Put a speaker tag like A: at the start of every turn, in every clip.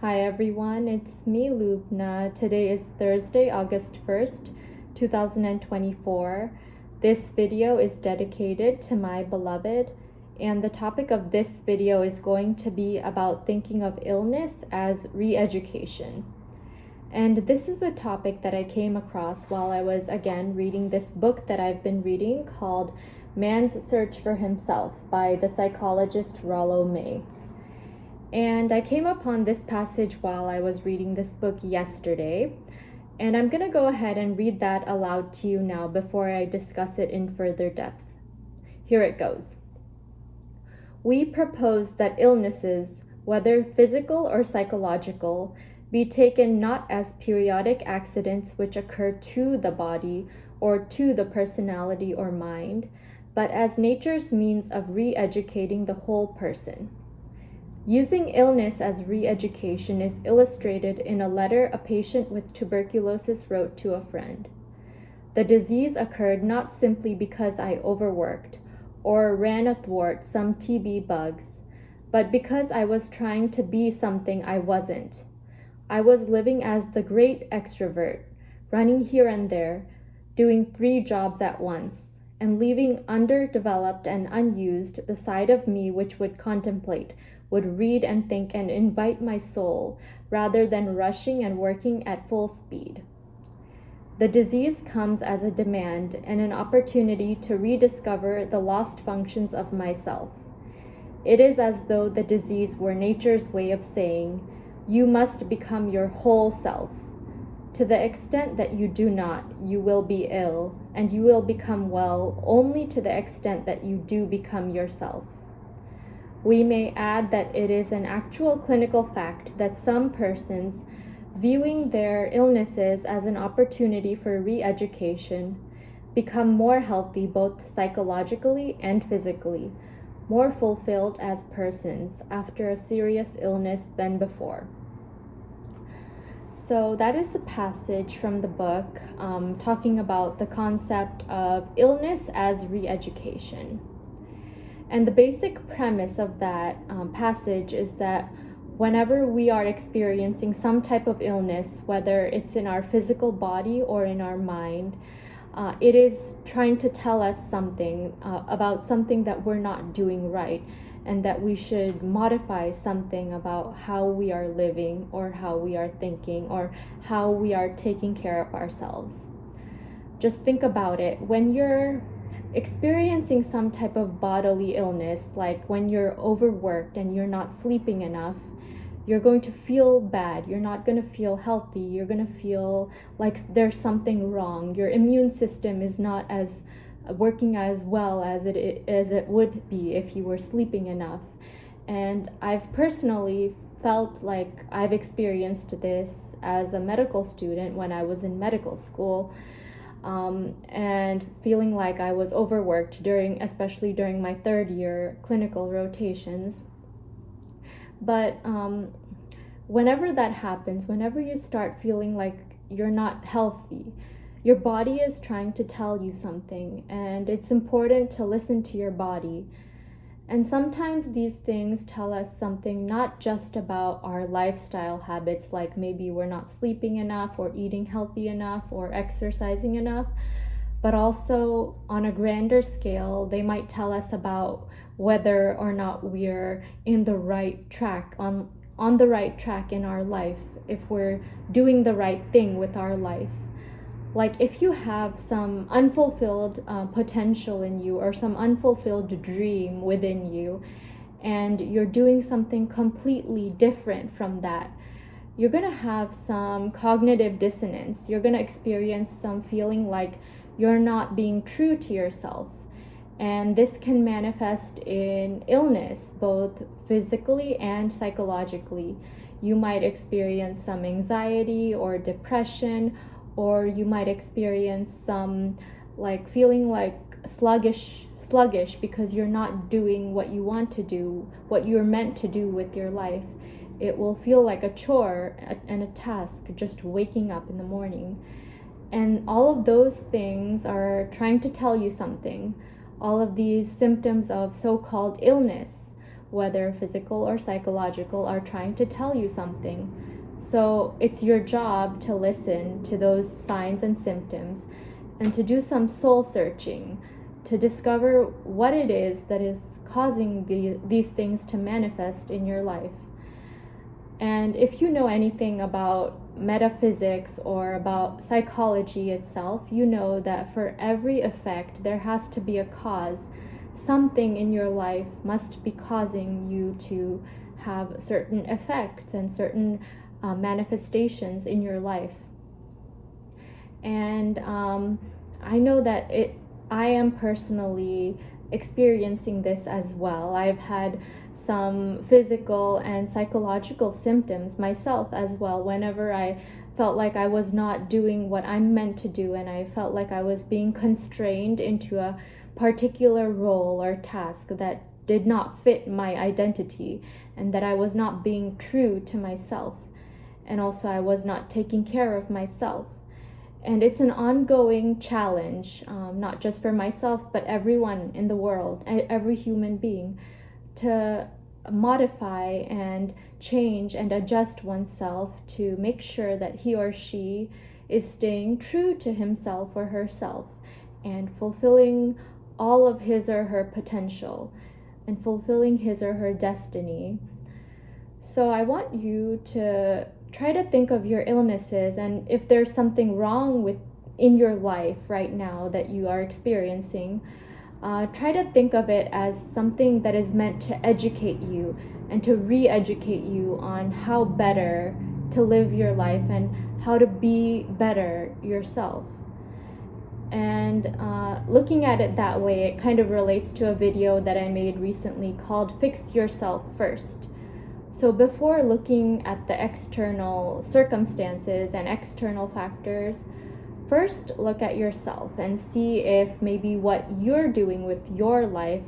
A: Hi everyone, it's me Lubna. Today is Thursday, August 1st, 2024. This video is dedicated to my beloved, and the topic of this video is going to be about thinking of illness as re-education. And this is a topic that I came across while I was again reading this book that I've been reading called Man's Search for Himself by the psychologist Rollo May. And I came upon this passage while I was reading this book yesterday, and I'm going to go ahead and read that aloud to you now before I discuss it in further depth. Here it goes. We propose that illnesses, whether physical or psychological, be taken not as periodic accidents which occur to the body or to the personality or mind, but as nature's means of re-educating the whole person. Using illness as re-education is illustrated in a letter a patient with tuberculosis wrote to a friend. The disease occurred not simply because I overworked or ran athwart some TB bugs, but because I was trying to be something I wasn't. I was living as the great extrovert, running here and there, doing 3 jobs at once, and leaving underdeveloped and unused the side of me which would contemplate, would read and think and invite my soul, rather than rushing and working at full speed. The disease comes as a demand and an opportunity to rediscover the lost functions of myself. It is as though the disease were nature's way of saying, you must become your whole self. To the extent that you do not, you will be ill, and you will become well only to the extent that you do become yourself. We may add that it is an actual clinical fact that some persons, viewing their illnesses as an opportunity for re-education, become more healthy both psychologically and physically, more fulfilled as persons after a serious illness than before. So that is the passage from the book talking about the concept of illness as re-education. And the basic premise of that passage is that whenever we are experiencing some type of illness, whether it's in our physical body or in our mind, it is trying to tell us something about something that we're not doing right, and that we should modify something about how we are living or how we are thinking or how we are taking care of ourselves. Just think about it. When you're experiencing some type of bodily illness, like when you're overworked and you're not sleeping enough, you're going to feel bad. You're not going to feel healthy. You're going to feel like there's something wrong. Your immune system is not as working as well as it would be if you were sleeping enough. And I've personally felt like I've experienced this as a medical student when I was in medical school. And feeling like I was overworked especially during my 3rd year clinical rotations. But whenever that happens, whenever you start feeling like you're not healthy, your body is trying to tell you something, and it's important to listen to your body. And sometimes these things tell us something not just about our lifestyle habits, like maybe we're not sleeping enough or eating healthy enough or exercising enough, but also on a grander scale, they might tell us about whether or not we're in the right track, on the right track in our life, if we're doing the right thing with our life. Like if you have some unfulfilled potential in you or some unfulfilled dream within you, and you're doing something completely different from that, you're going to have some cognitive dissonance. You're going to experience some feeling like you're not being true to yourself. And this can manifest in illness, both physically and psychologically. You might experience some anxiety or depression, or you might experience some like feeling like sluggish because you're not doing what you want to do, what you're meant to do with your life. It will feel like a chore and a task just waking up in the morning. And all of those things are trying to tell you something. All of these symptoms of so-called illness, whether physical or psychological, are trying to tell you something. So it's your job to listen to those signs and symptoms and to do some soul searching, to discover what it is that is causing these things to manifest in your life. And if you know anything about metaphysics or about psychology itself, you know that for every effect, there has to be a cause. Something in your life must be causing you to have certain effects and certain manifestations in your life. And I know that I am personally experiencing this as well. I've had some physical and psychological symptoms myself as well whenever I felt like I was not doing what I'm meant to do, and I felt like I was being constrained into a particular role or task that did not fit my identity, and that I was not being true to myself, and also I was not taking care of myself. And it's an ongoing challenge, not just for myself, but everyone in the world, every human being, to modify and change and adjust oneself to make sure that he or she is staying true to himself or herself and fulfilling all of his or her potential and fulfilling his or her destiny. So I want you to try to think of your illnesses, and if there's something wrong in your life right now that you are experiencing, try to think of it as something that is meant to educate you and to re-educate you on how better to live your life and how to be better yourself. And looking at it that way, it kind of relates to a video that I made recently called Fix Yourself First. So before looking at the external circumstances and external factors, first look at yourself and see if maybe what you're doing with your life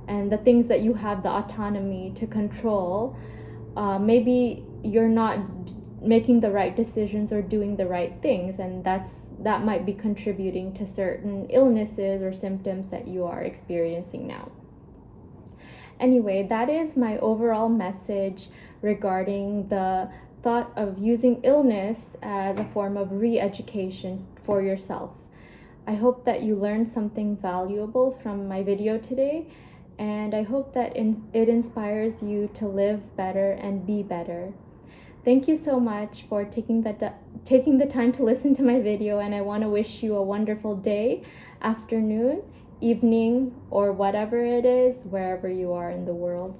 A: and the things that you have the autonomy to control, maybe you're not making the right decisions or doing the right things, and that might be contributing to certain illnesses or symptoms that you are experiencing now. Anyway, that is my overall message regarding the thought of using illness as a form of re-education for yourself. I hope that you learned something valuable from my video today, and I hope that it inspires you to live better and be better. Thank you so much for taking the time to listen to my video, and I want to wish you a wonderful day, afternoon, evening, or whatever it is, wherever you are in the world.